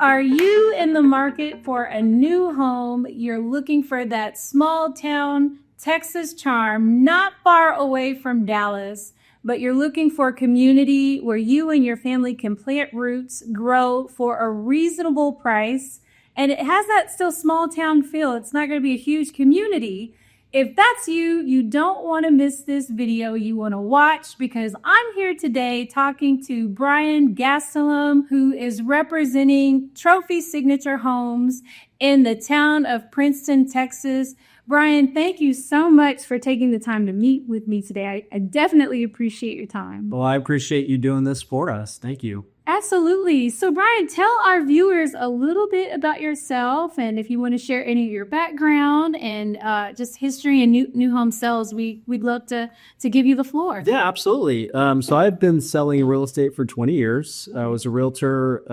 Are you in the market for a new home? You're looking for that small town Texas charm, not far away from Dallas, but you're looking for a community where you and your family can plant roots, grow for a reasonable price, and it has that still small town feel. It's not going to be a huge community. If that's you, you don't want to miss this video. You want to watch, because I'm here today talking to Brian Gastelum, who is representing Trophy Signature Homes in the town of Princeton, Texas. Brian, thank you so much for taking the time to meet with me today. I definitely appreciate your time. Well, I appreciate you doing this for us. Thank you. Absolutely. So, Brian, tell our viewers a little bit about yourself, and if you want to share any of your background and just history and new home sales, we'd love to give you the floor. Yeah, absolutely. So I've been selling real estate for 20 years. I was a realtor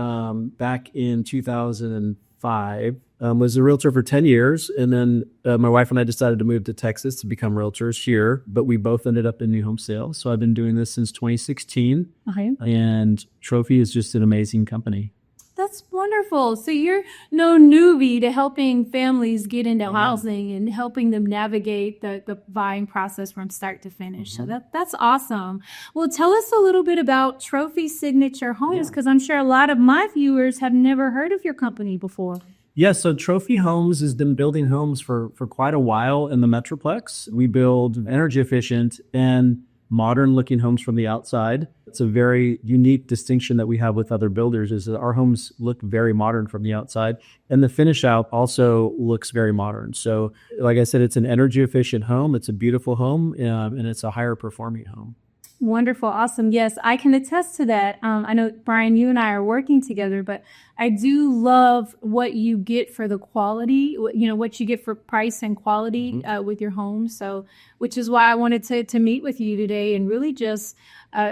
back in 2005. Was a realtor for 10 years. And then my wife and I decided to move to Texas to become realtors here, but we both ended up in new home sales. So I've been doing this since 2016. Okay. And Trophy is just an amazing company. That's wonderful. So you're no newbie to helping families get into housing and helping them navigate the buying process from start to finish. So that's awesome. Well, tell us a little bit about Trophy Signature Homes, because I'm sure a lot of my viewers have never heard of your company before. Yes, so Trophy Homes has been building homes for quite a while in the Metroplex. We build energy efficient and modern looking homes from the outside. It's a very unique distinction that we have with other builders, is that our homes look very modern from the outside, and the finish out also looks very modern. So like I said, it's an energy efficient home. It's a beautiful home, and it's a higher performing home. Wonderful. Awesome. Yes, I can attest to that. I know, Brian, you and I are working together, but I do love what you get for the quality, what you get for price and quality with your home. So, which is why I wanted to meet with you today and really just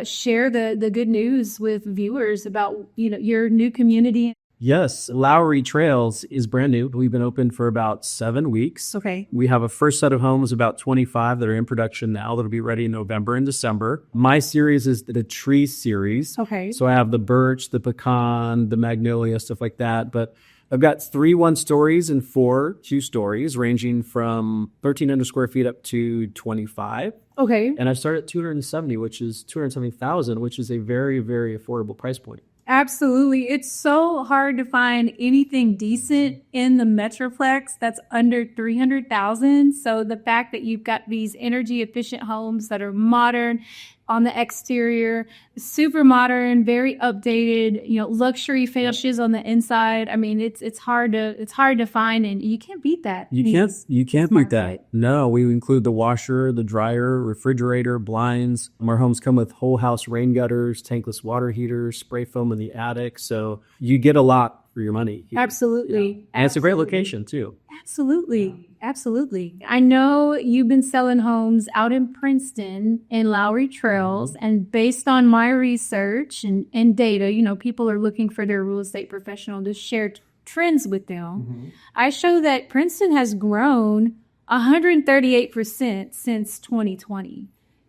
share the good news with viewers about, your new community. Yes, Lowry Trails is brand new. We've been open for about 7 weeks. Okay. We have a first set of homes, about 25 that are in production now, that'll be ready in November and December. My series is the tree series. Okay. So I have the birch, the pecan, the magnolia, stuff like that. But I've got 3 1-stories and 4 2-stories, ranging from 1,300 square feet up to 25. Okay. And I start at 270, which is 270,000, which is a very, very affordable price point. Absolutely. It's so hard to find anything decent in the Metroplex that's under 300,000. So the fact that you've got these energy efficient homes that are modern on the exterior, super modern, very updated, luxury finishes on the inside. I mean, it's hard to find, and you can't beat that. You can't beat that. No, we include the washer, the dryer, refrigerator, blinds. Our homes come with whole house rain gutters, tankless water heaters, spray foam in the attic. So you get a lot for your money here. Absolutely. Yeah. And it's a great location too. Absolutely. Yeah. Absolutely. I know you've been selling homes out in Princeton in Lowry Trails, and based on my research and data, people are looking for their real estate professional to share trends with them. I show that Princeton has grown 138% since 2020.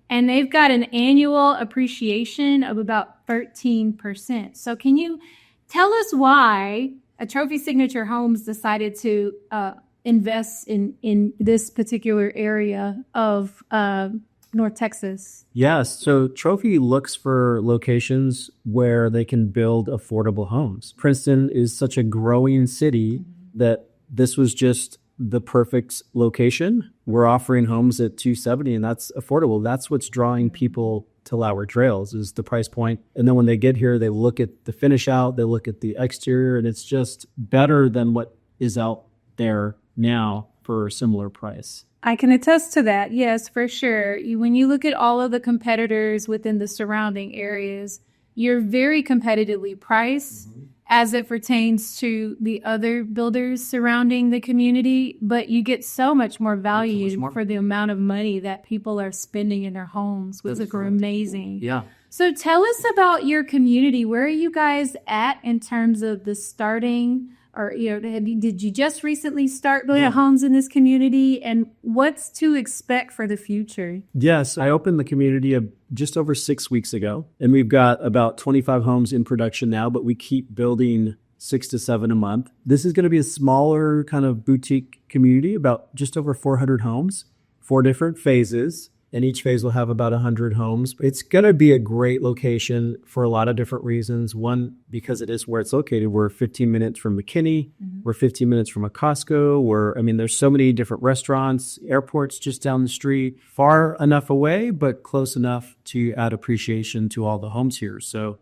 And they've got an annual appreciation of about 13%. So can you tell us why a Trophy Signature Homes decided to invest in this particular area of North Texas? Yes. So Trophy looks for locations where they can build affordable homes. Princeton is such a growing city that this was just the perfect location. We're offering homes at $270, and that's affordable. That's what's drawing people to Lowry Trails, is the price point. And then when they get here, they look at the finish out, they look at the exterior, and it's just better than what is out there now for a similar price. I can attest to that. Yes, for sure. When you look at all of the competitors within the surrounding areas, you're very competitively priced as it pertains to the other builders surrounding the community, but you get so much more value for the amount of money that people are spending in their homes, which is amazing. Yeah. So tell us about your community. Where are you guys at in terms of the starting, or did you just recently start building homes in this community, and what's to expect for the future? Yes, I opened the community just over 6 weeks ago, and we've got about 25 homes in production now, but we keep building 6 to 7 a month. This is going to be a smaller kind of boutique community, about just over 400 homes, 4 different phases. And each phase will have about 100 homes. It's going to be a great location for a lot of different reasons. One, because it is where it's located. We're 15 minutes from McKinney. We're 15 minutes from a Costco. There's so many different restaurants, airports just down the street, far enough away, but close enough to add appreciation to all the homes here. So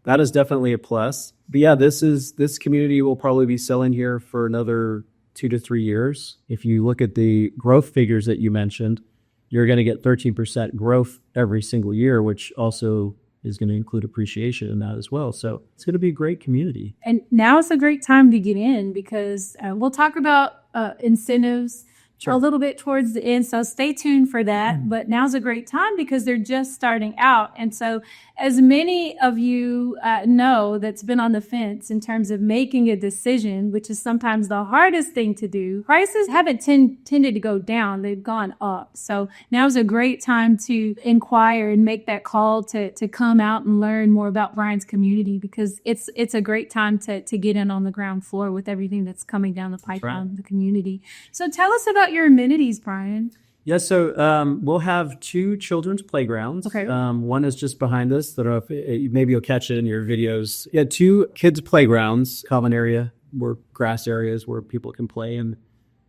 that is definitely a plus. But yeah, this community will probably be selling here for another 2 to 3 years. If you look at the growth figures that you mentioned, you're going to get 13% growth every single year, which also is going to include appreciation in that as well. So it's going to be a great community. And now is a great time to get in because we'll talk about incentives a little bit towards the end. So stay tuned for that. But now's a great time because they're just starting out. And so as many of you know that's been on the fence in terms of making a decision, which is sometimes the hardest thing to do, prices haven't tended to go down. They've gone up. So now's a great time to inquire and make that call to come out and learn more about Brian's community because it's a great time to get in on the ground floor with everything that's coming down the pipeline of the community. So tell us about your amenities, Brian. Yeah, so we'll have 2 children's playgrounds. Okay. One is just behind us. I don't know if maybe you'll catch it in your videos. Yeah, 2 kids' playgrounds, common area, where grass areas where people can play and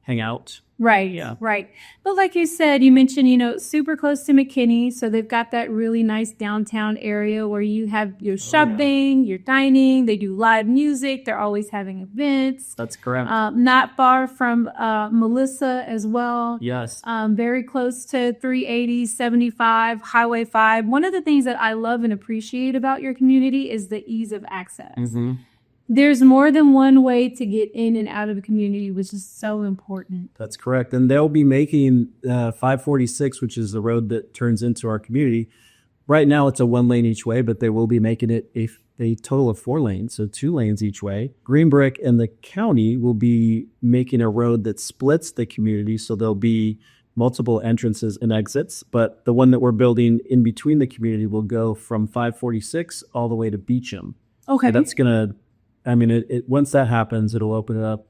hang out. Right. Yeah. Right. But like you said, you mentioned, super close to McKinney. So they've got that really nice downtown area where you have your shopping, your dining. They do live music. They're always having events. That's correct. Not far from Melissa as well. Yes. Very close to 380, 75, Highway 5. One of the things that I love and appreciate about your community is the ease of access. Mm-hmm. There's more than one way to get in and out of the community, which is so important. That's correct. And they'll be making 546, which is the road that turns into our community. Right now, it's a 1 lane each way, but they will be making it a total of 4 lanes, so 2 lanes each way. Green Brick and the county will be making a road that splits the community, so there'll be multiple entrances and exits. But the one that we're building in between the community will go from 546 all the way to Beecham. Okay. And that's going to... once that happens, it'll open it up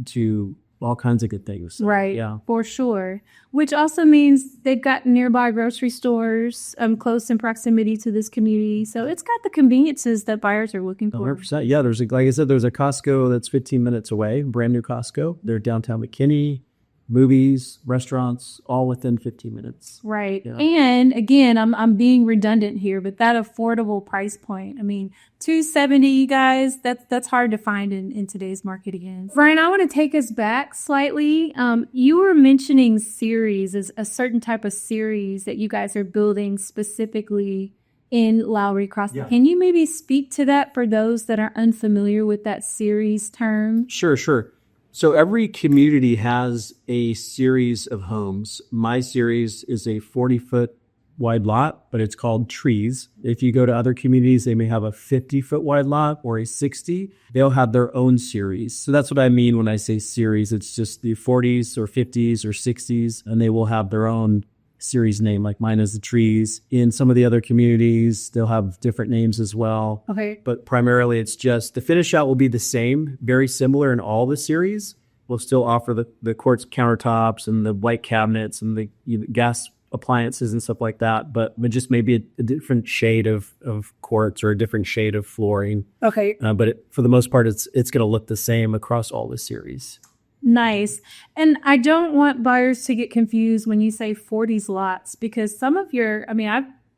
to all kinds of good things. So, right. Yeah. For sure. Which also means they've got nearby grocery stores close in proximity to this community. So it's got the conveniences that buyers are looking for. 100%. Yeah. Like I said, there's a Costco that's 15 minutes away, brand new Costco. They're downtown McKinney. Movies, restaurants, all within 15 minutes. Right. Yeah. And again, I'm being redundant here, but that affordable price point, $270, you guys, that's hard to find in today's market again. Brian, I want to take us back slightly. You were mentioning series as a certain type of series that you guys are building specifically in Lowry Crossing. Yeah. Can you maybe speak to that for those that are unfamiliar with that series term? Sure. So every community has a series of homes. My series is a 40-foot wide lot, but it's called trees. If you go to other communities, they may have a 50-foot wide lot or a 60. They'll have their own series. So that's what I mean when I say series. It's just the 40s or 50s or 60s, and they will have their own series name. Like mine is the trees. In some of the other communities, they'll have different names as well. Okay. But primarily it's just the finish out will be the same, very similar in all the series. We'll still offer the quartz countertops and the white cabinets and the gas appliances and stuff like that, but just maybe a different shade of quartz or a different shade of flooring. Okay. But for the most part, it's going to look the same across all the series. Nice. And I don't want buyers to get confused when you say 40s lots, because some of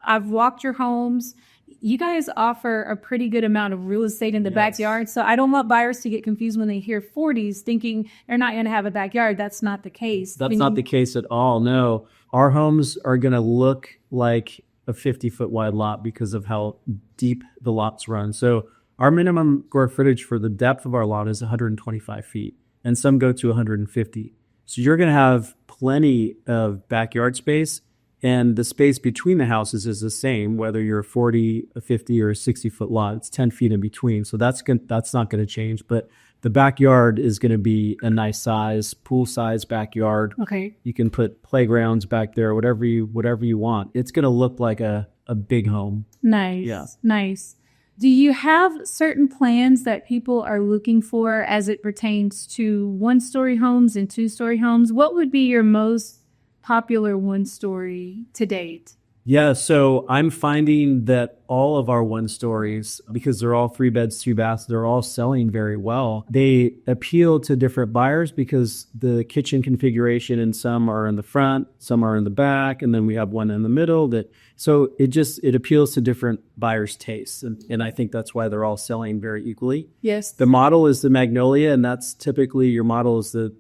I've walked your homes. You guys offer a pretty good amount of real estate in the backyard. So I don't want buyers to get confused when they hear 40s thinking they're not going to have a backyard. That's not the case. That's not the case at all. No, our homes are going to look like a 50-foot wide lot because of how deep the lots run. So our minimum square footage for the depth of our lot is 125 feet. And some go to 150. So you're going to have plenty of backyard space, and the space between the houses is the same, whether you're a 40, a 50, or a 60-foot lot. It's 10 feet in between, so that's not going to change. But the backyard is going to be a nice size, pool-size backyard. Okay. You can put playgrounds back there, whatever you want. It's going to look like a big home. Nice. Yeah. Nice. Do you have certain plans that people are looking for as it pertains to one-story homes and two-story homes? What would be your most popular one-story to date? Yeah, so I'm finding that all of our one stories, because they're all 3 beds, 2 baths, they're all selling very well. They appeal to different buyers because the kitchen configuration in some are in the front, some are in the back, and then we have one in the middle. So it appeals to different buyers' tastes, and I think that's why they're all selling very equally. Yes. The model is the Magnolia, and that's typically your model is the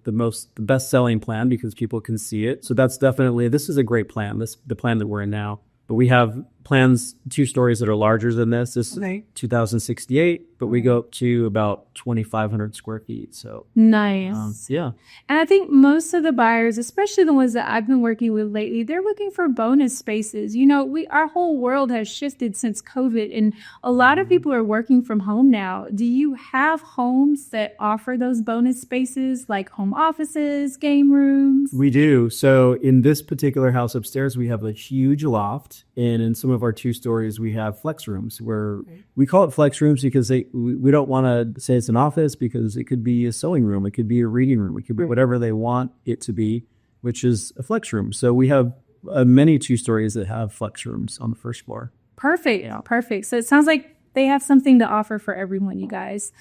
best selling plan because people can see it. So that's definitely, this is a great plan. The plan that we're in now. But we have plans, 2 stories that are larger than this. This is 2068, but we go up to about 2,500 square feet. So nice. Yeah. And I think most of the buyers, especially the ones that I've been working with lately, they're looking for bonus spaces. You know, our whole world has shifted since COVID, and a lot of people are working from home now. Do you have homes that offer those bonus spaces, like home offices, game rooms? We do. So in this particular house upstairs, we have a huge loft. And in some of our 2 stories, we have flex rooms where we call it flex rooms because we don't want to say it's an office because it could be a sewing room. It could be a reading room. It could be whatever they want it to be, which is a flex room. So we have many 2 stories that have flex rooms on the first floor. Perfect. Yeah. Perfect. So it sounds like they have something to offer for everyone, you guys.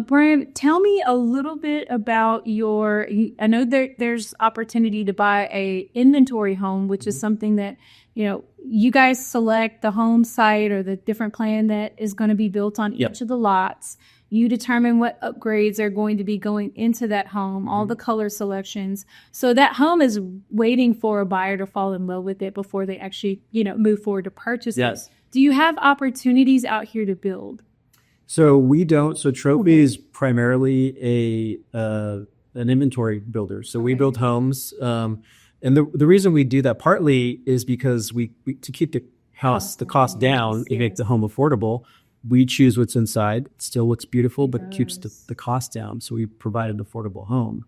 Brian, tell me a little bit about I know there's opportunity to buy a inventory home, which is something that, you know, you guys select the home site or the different plan that is going to be built on each of the lots. You determine what upgrades are going to be going into that home, all the color selections. So that home is waiting for a buyer to fall in love with it before they actually, move forward to purchase it. Do you have opportunities out here to build? So we don't. So Trophy is primarily an inventory builder. So we build homes. And the reason we do that partly is because we to keep the cost down, and make the home affordable. We choose what's inside. It still looks beautiful, but it keeps the cost down. So we provide an affordable home.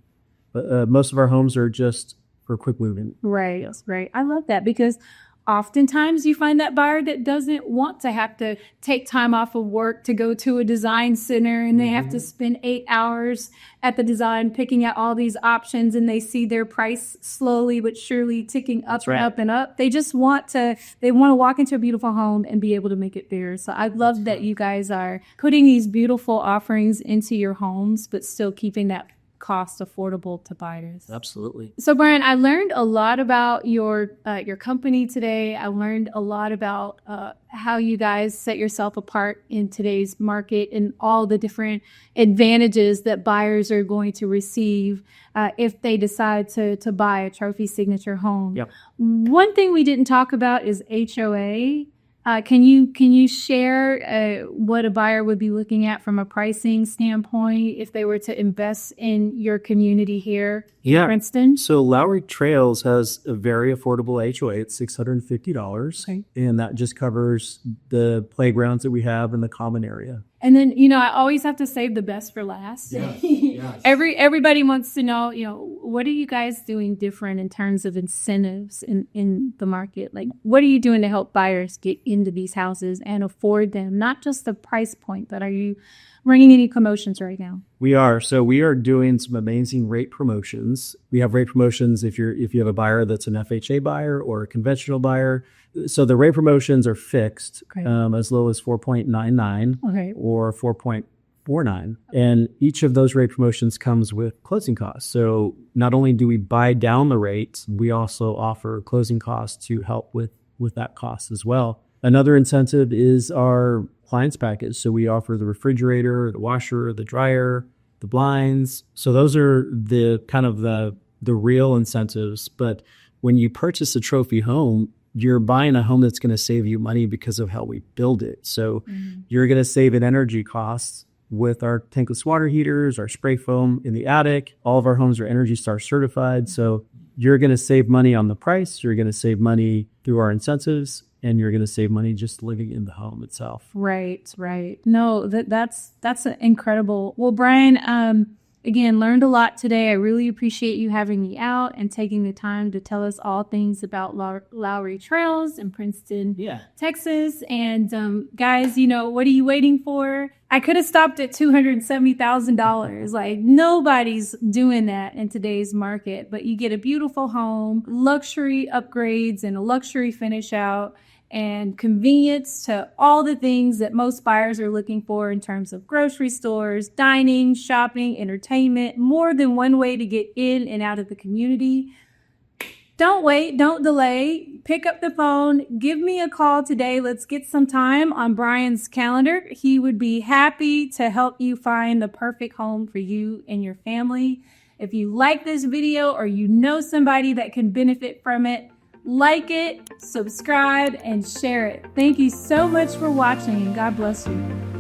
But most of our homes are just for quick moving. Right. I love that because oftentimes you find that buyer that doesn't want to have to take time off of work to go to a design center and they have to spend 8 hours at the design picking out all these options, and they see their price slowly but surely ticking up and up and up. They just want to walk into a beautiful home and be able to make it theirs. So I love that you guys are putting these beautiful offerings into your homes, but still keeping that cost affordable to buyers. Absolutely. So Brian, I learned a lot about your company today. I learned a lot about how you guys set yourself apart in today's market and all the different advantages that buyers are going to receive if they decide to buy a Trophy Signature home. Yep. One thing we didn't talk about is HOA. Can you share what a buyer would be looking at from a pricing standpoint if they were to invest in your community here in Princeton? So Lowry Trails has a very affordable HOA. It's $650, and that just covers the playgrounds that we have in the common area. And then, I always have to save the best for last. Yes. Everybody wants to know, what are you guys doing different in terms of incentives in the market? Like, what are you doing to help buyers get into these houses and afford them? Not just the price point, but are you running any promotions right now? We are. So we are doing some amazing rate promotions. We have rate promotions if you have a buyer that's an FHA buyer or a conventional buyer. So the rate promotions are fixed as low as 4.99 or 4.49. And each of those rate promotions comes with closing costs. So not only do we buy down the rates, we also offer closing costs to help with that cost as well. Another incentive is our appliance package. So we offer the refrigerator, the washer, the dryer, the blinds. So those are the kind of the real incentives. But when you purchase a Trophy home, you're buying a home that's going to save you money because of how we build it. So you're going to save in energy costs with our tankless water heaters, our spray foam in the attic. All of our homes are Energy Star certified. So you're going to save money on the price. You're going to save money through our incentives. And you're going to save money just living in the home itself. Right. No, that's incredible. Well, Brian, Again, learned a lot today. I really appreciate you having me out and taking the time to tell us all things about Lowry Trails in Princeton, Texas. And guys, you know, what are you waiting for? I could have stopped at $270,000. Like, nobody's doing that in today's market, but you get a beautiful home, luxury upgrades and a luxury finish out, and convenience to all the things that most buyers are looking for in terms of grocery stores, dining, shopping, entertainment, more than one way to get in and out of the community. Don't wait, don't delay. Pick up the phone, give me a call today. Let's get some time on Brian's calendar. He would be happy to help you find the perfect home for you and your family. If you like this video or you know somebody that can benefit from it, like it, subscribe, and share it. Thank you so much for watching, and God bless you.